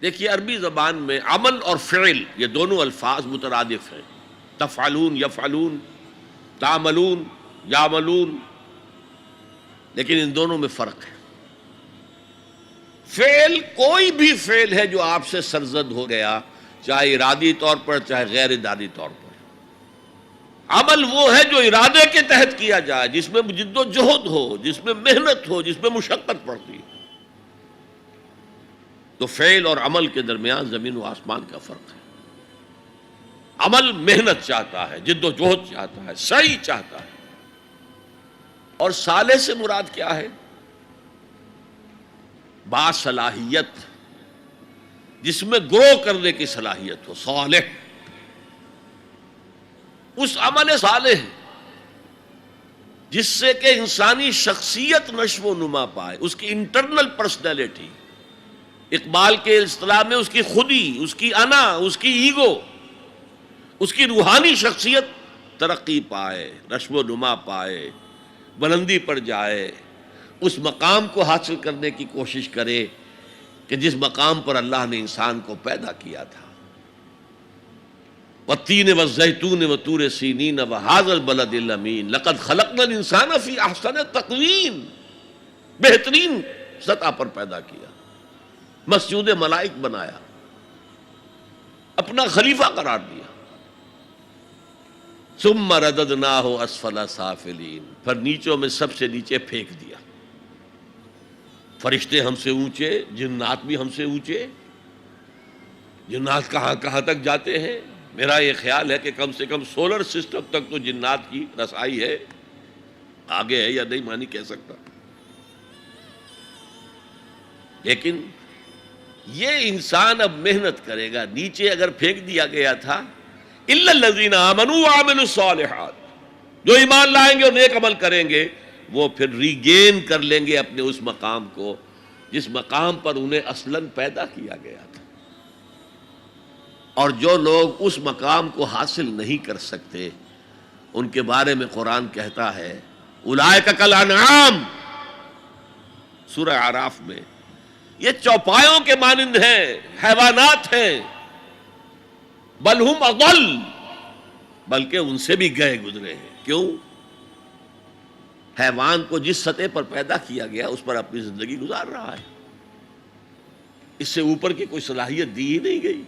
دیکھیے عربی زبان میں عمل اور فعل یہ دونوں الفاظ مترادف ہیں، تفعلون یفعلون، تعملون یعملون، لیکن ان دونوں میں فرق ہے۔ فعل کوئی بھی فعل ہے جو آپ سے سرزد ہو گیا، چاہے ارادی طور پر چاہے غیر ارادی طور پر۔ عمل وہ ہے جو ارادے کے تحت کیا جائے، جس میں جد و جہد ہو، جس میں محنت ہو، جس میں مشقت پڑتی ہے۔ تو فعل اور عمل کے درمیان زمین و آسمان کا فرق ہے۔ عمل محنت چاہتا ہے، جد و جہد چاہتا ہے، سعی چاہتا ہے۔ اور صالح سے مراد کیا ہے؟ باصلاحیت، جس میں گرو کرنے کی صلاحیت ہو، صالح۔ اس عمل صالح جس سے کہ انسانی شخصیت نشو و نما پائے، اس کی انٹرنل پرسنالٹی، اقبال کے اصطلاح میں اس کی خودی، اس کی انا، اس کی ایگو، اس کی روحانی شخصیت ترقی پائے، نشو و نما پائے، بلندی پر جائے، اس مقام کو حاصل کرنے کی کوشش کرے کہ جس مقام پر اللہ نے انسان کو پیدا کیا تھا۔ والتین والزیتون وطور سینین وہذا البلد الامین لقد خلقنا الانسان فی احسن تقویم، بہترین سطح پر پیدا کیا، مسجود ملائک بنایا، اپنا خلیفہ قرار دیا۔ ثم رددناہ اسفل سافلین، پھر نیچوں میں سب سے نیچے پھینک دیا۔ فرشتے ہم سے اونچے، جنات بھی ہم سے اونچے۔ جنات کہاں کہاں تک جاتے ہیں؟ میرا یہ خیال ہے کہ کم سے کم سولر سسٹم تک تو جنات کی رسائی ہے، آگے ہے یا نہیں میں نہیں کہہ سکتا۔ لیکن یہ انسان اب محنت کرے گا۔ نیچے اگر پھینک دیا گیا تھا الا الذین آمنوا وعملوا الصالحات، جو ایمان لائیں گے اور نیک عمل کریں گے وہ پھر ریگین کر لیں گے اپنے اس مقام کو جس مقام پر انہیں اصلاً پیدا کیا گیا تھا۔ اور جو لوگ اس مقام کو حاصل نہیں کر سکتے ان کے بارے میں قرآن کہتا ہے اولئک کالانعام، سورہ اعراف میں، یہ چوپایوں کے مانند ہیں، حیوانات ہیں، بل ہم اضل، بلکہ ان سے بھی گئے گزرے ہیں۔ کیوں؟ حیوان کو جس سطح پر پیدا کیا گیا اس پر اپنی زندگی گزار رہا ہے، اس سے اوپر کی کوئی صلاحیت دی ہی نہیں گئی۔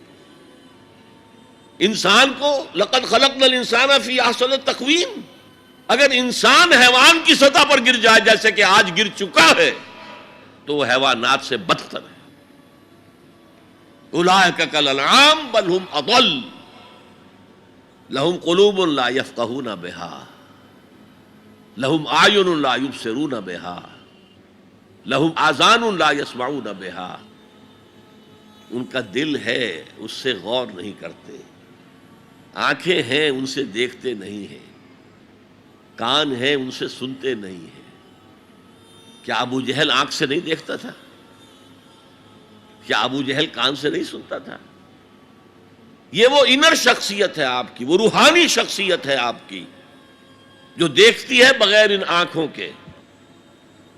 انسان کو لقد خلقنا الانسان فی احسن تقویم، اگر انسان حیوان کی سطح پر گر جائے جیسے کہ آج گر چکا ہے تو وہ حیوانات سے بدتر ہے۔ اولئک کالانعام بل ہم اضل لہم قلوب لا یفقہون بہا لہم اعین لا یبصرون بہا لہم آذان لا یسمعون بہا، ان کا دل ہے اس سے غور نہیں کرتے، آنکھیں ہیں ان سے دیکھتے نہیں ہیں، کان ہیں ان سے سنتے نہیں ہیں۔ کیا ابو جہل آنکھ سے نہیں دیکھتا تھا؟ کیا ابو جہل کان سے نہیں سنتا تھا؟ یہ وہ انر شخصیت ہے آپ کی، وہ روحانی شخصیت ہے آپ کی، جو دیکھتی ہے بغیر ان آنکھوں کے،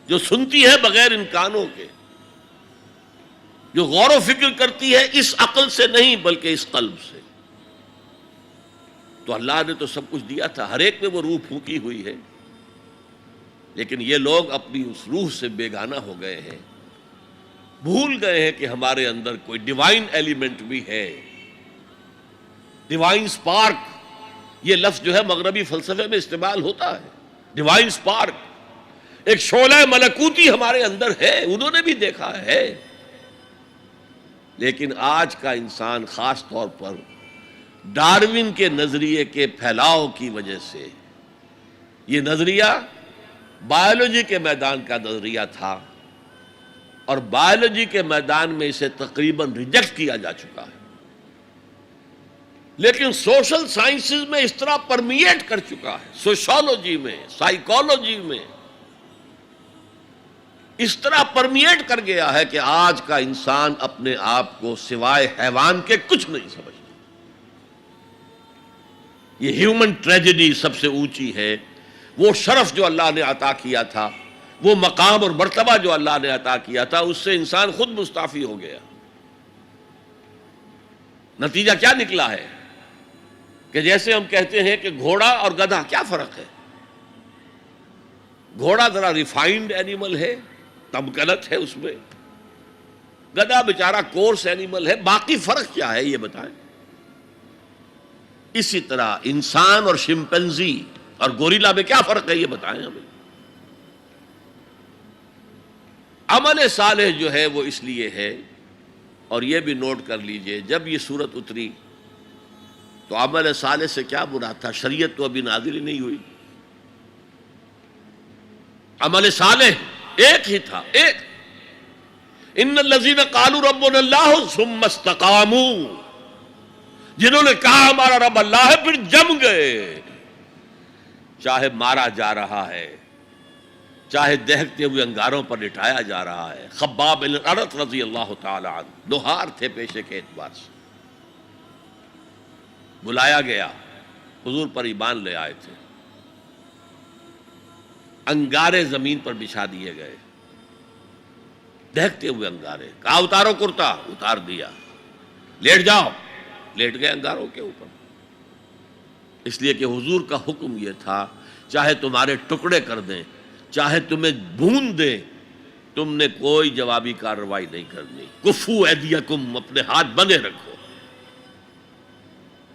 جو سنتی ہے بغیر ان کانوں کے، جو غور و فکر کرتی ہے اس عقل سے نہیں بلکہ اس قلب سے۔ تو اللہ نے تو سب کچھ دیا تھا، ہر ایک میں وہ روح پھونکی ہوئی ہے، لیکن یہ لوگ اپنی اس روح سے بیگانہ ہو گئے ہیں، بھول گئے ہیں کہ ہمارے اندر کوئی ڈیوائن ایلیمنٹ بھی ہے۔ ڈیوائن سپارک، یہ لفظ جو ہے مغربی فلسفے میں استعمال ہوتا ہے، ڈیوائن سپارک، ایک شعلہ ملکوتی ہمارے اندر ہے، انہوں نے بھی دیکھا ہے۔ لیکن آج کا انسان خاص طور پر ڈارون کے نظریے کے پھیلاؤ کی وجہ سے، یہ نظریہ بایولوجی کے میدان کا نظریہ تھا اور بایولوجی کے میدان میں اسے تقریباً ریجیکٹ کیا جا چکا ہے، لیکن سوشل سائنسز میں اس طرح پرمیٹ کر چکا ہے، سوشولوجی میں، سائیکالوجی میں اس طرح پرمیٹ کر گیا ہے کہ آج کا انسان اپنے آپ کو سوائے حیوان کے کچھ نہیں سمجھتا۔ یہ ہیومن ٹریجڈی سب سے اونچی ہے، وہ شرف جو اللہ نے عطا کیا تھا، وہ مقام اور مرتبہ جو اللہ نے عطا کیا تھا، اس سے انسان خود مستعفی ہو گیا۔ نتیجہ کیا نکلا ہے کہ جیسے ہم کہتے ہیں کہ گھوڑا اور گدھا، کیا فرق ہے؟ گھوڑا ذرا ریفائنڈ اینیمل ہے، تمکنت ہے اس میں، گدھا بیچارہ کورس اینیمل ہے، باقی فرق کیا ہے یہ بتائیں؟ اسی طرح انسان اور شمپینزی اور گوریلا میں کیا فرق ہے یہ بتائیں ہمیں؟ عمل صالح جو ہے وہ اس لیے ہے، اور یہ بھی نوٹ کر لیجئے، جب یہ صورت اتری تو عمل صالح سے کیا مراد تھا؟ شریعت تو ابھی نازل ہی نہیں ہوئی، عمل صالح ایک ہی تھا، ایک ان الذین قالوا ربنا اللہ ثم استقاموا، جنہوں نے کہا ہمارا رب اللہ ہے پھر جم گئے، چاہے مارا جا رہا ہے، چاہے دہکتے ہوئے انگاروں پر لٹایا جا رہا ہے۔ خباب بن الارت رضی اللہ تعالی عنہ لوہار تھے پیشے کے اعتبار سے، بلایا گیا، حضور پر ایمان لے آئے تھے، انگارے زمین پر بچھا دیے گئے، دہکتے ہوئے انگارے، کہا اتارو کرتا، اتار دیا، لیٹ جاؤ، لیٹ گئے انگاروں کے اوپر، اس لیے کہ حضور کا حکم یہ تھا چاہے تمہارے ٹکڑے کر دیں، چاہے تمہیں بھون دیں، تم نے کوئی جوابی کارروائی نہیں کرنی، کفو ایدیکم، اپنے ہاتھ بندے رکھو۔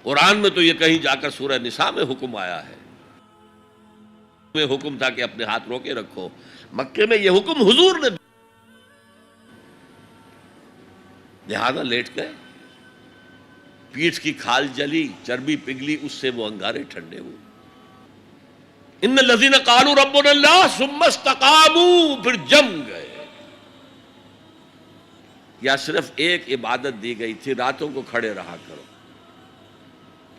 قرآن میں تو یہ کہیں جا کر سورہ نساء میں حکم آیا ہے، میں حکم تھا کہ اپنے ہاتھ روکے رکھو، مکے میں یہ حکم حضور نے، لہذا لیٹ گئے، پیٹھ کی کھال جلی، چربی پگھلی، اس سے وہ انگارے ٹھنڈے ہوئے۔ ان الذین قالوا ربنا اللہ ثم استقاموا، پھر جم گئے۔ یا صرف ایک عبادت دی گئی تھی، راتوں کو کھڑے رہا کرو،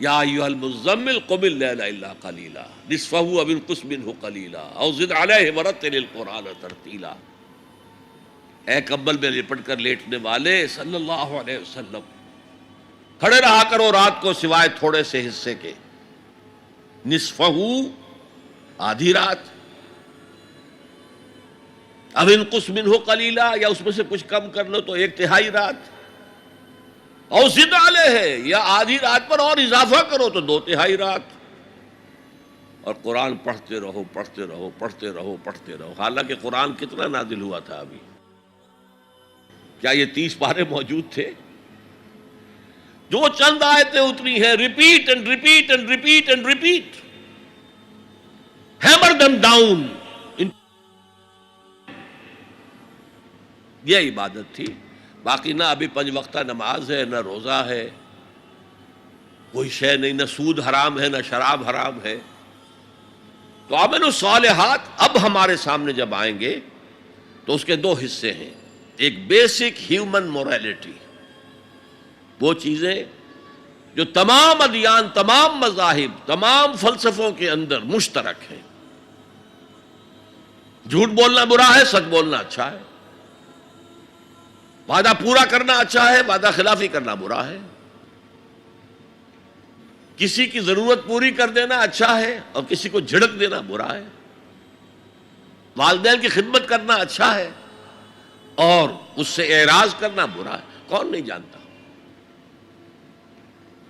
یا ایھا المزمل قم اللیل الا قلیلا نصفہ او انقص منہ قلیلا او زد علیہ ورتل القرآن ترتیلا۔ اے کمبل میں لپٹ کر لیٹنے والے صلی اللہ علیہ وسلم، کھڑے رہا کرو رات کو سوائے تھوڑے سے حصے کے، نصفہ، آدھی رات، اب انقص منہ قلیلا، یا اس میں سے کچھ کم کر لو تو ایک تہائی رات، اور زد علیہ ہے، یا آدھی رات پر اور اضافہ کرو تو دو تہائی رات، اور قرآن پڑھتے رہو پڑھتے رہو پڑھتے رہو پڑھتے رہو۔ حالانکہ قرآن کتنا نازل ہوا تھا ابھی؟ کیا یہ 30 پارے موجود تھے؟ جو چند آیتیں اتری ہیں، repeat and repeat and repeat and repeat, hammer them down, یہ عبادت تھی۔ باقی نہ ابھی 5 وقتہ نماز ہے، نہ روزہ ہے، کوئی شے نہیں، نہ سود حرام ہے، نہ شراب حرام ہے۔ تو عمل الصالحات اب ہمارے سامنے جب آئیں گے تو اس کے 2 حصے ہیں، ایک بیسک ہیومن موریلٹی، وہ چیزیں جو تمام ادیان، تمام مذاہب، تمام فلسفوں کے اندر مشترک ہیں۔ جھوٹ بولنا برا ہے، سچ بولنا اچھا ہے، وعدہ پورا کرنا اچھا ہے، وعدہ خلافی کرنا برا ہے، کسی کی ضرورت پوری کر دینا اچھا ہے اور کسی کو جھڑک دینا برا ہے، والدین کی خدمت کرنا اچھا ہے اور اس سے اعراض کرنا برا ہے۔ کون نہیں جانتا؟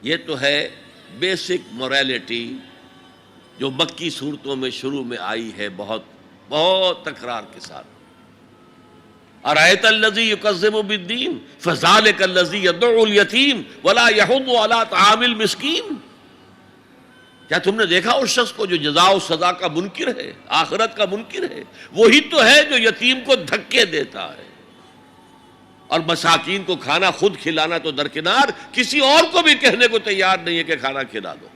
یہ تو ہے بیسک موریلٹی جو مکی صورتوں میں شروع میں آئی ہے، بہت بہت تکرار کے ساتھ۔ ارأیت الذی یکذب بالدین فذلک الذی یدعو الیتیم ولا یحض علی طعام المسکین۔ کیا تم نے دیکھا اس شخص کو جو جزا و سزا کا منکر ہے، آخرت کا منکر ہے؟ وہی تو ہے جو یتیم کو دھکے دیتا ہے اور مساکین کو کھانا خود کھلانا تو درکنار، کسی اور کو بھی کہنے کو تیار نہیں ہے کہ کھانا کھلا دو۔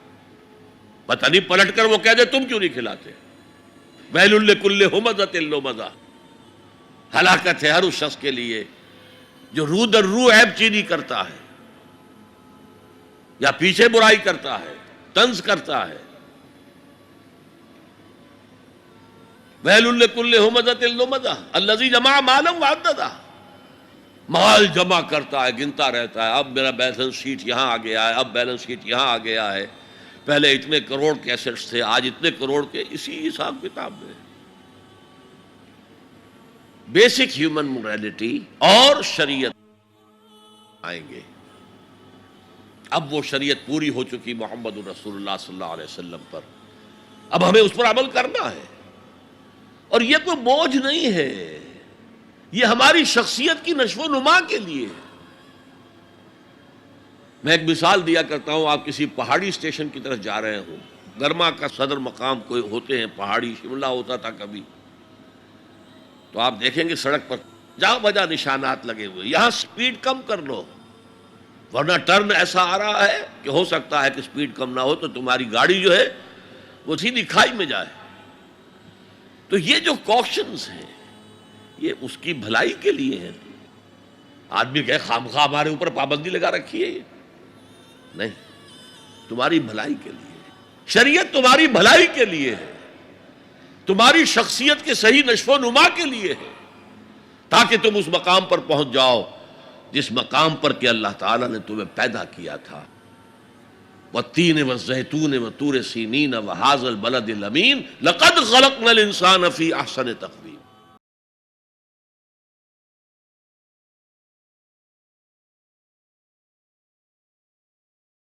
پتہ نہیں پلٹ کر وہ کہہ دے تم کیوں نہیں کھلاتے۔ ویل لکل ہمزۃ لمزہ، ہلاکت ہے ہر اس شخص کے لیے جو رو در رو عیب چینی کرتا ہے یا پیچھے برائی کرتا ہے، طنز کرتا ہے۔ ویل لکل ہمزۃ لمزہ الذی جمع مالا وعددہ، مال جمع کرتا ہے، گنتا رہتا ہے، اب میرا بیلنس شیٹ یہاں آ گیا ہے، اب بیلنس شیٹ یہاں آ گیا ہے، پہلے اتنے کروڑ کے ایسٹس تھے، آج اتنے کروڑ کے، اسی حساب کتاب میں۔ بیسک ہیومن موریلٹی اور شریعت آئیں گے۔ اب وہ شریعت پوری ہو چکی محمد رسول اللہ صلی اللہ علیہ وسلم پر، اب ہمیں اس پر عمل کرنا ہے، اور یہ کوئی بوجھ نہیں ہے، یہ ہماری شخصیت کی نشو و نما کے لیے ہے۔ میں ایک مثال دیا کرتا ہوں، آپ کسی پہاڑی اسٹیشن کی طرف جا رہے ہوں، گرما کا صدر مقام کوئی ہوتے ہیں پہاڑی، شملہ ہوتا تھا کبھی، تو آپ دیکھیں گے سڑک پر جا بجا نشانات لگے ہوئے، یہاں سپیڈ کم کر لو ورنہ ٹرن ایسا آ رہا ہے کہ ہو سکتا ہے کہ سپیڈ کم نہ ہو تو تمہاری گاڑی جو ہے وہ سیدھی کھائی میں جائے۔ تو یہ جو کوشنز ہیں یہ اس کی بھلائی کے لیے ہیں۔ آدمی کہے خامخواہ ہمارے اوپر پابندی لگا رکھی ہے، یہ نہیں، تمہاری بھلائی کے لیے شریعت، تمہاری بھلائی کے لیے ہے، تمہاری شخصیت کے صحیح نشو و نما کے لیے ہے، تاکہ تم اس مقام پر پہنچ جاؤ جس مقام پر کہ اللہ تعالیٰ نے تمہیں پیدا کیا تھا۔ والتین والزیتون وطور سینین وہذا البلد الامین لقد خلقنا الانسان فی احسن تقویم۔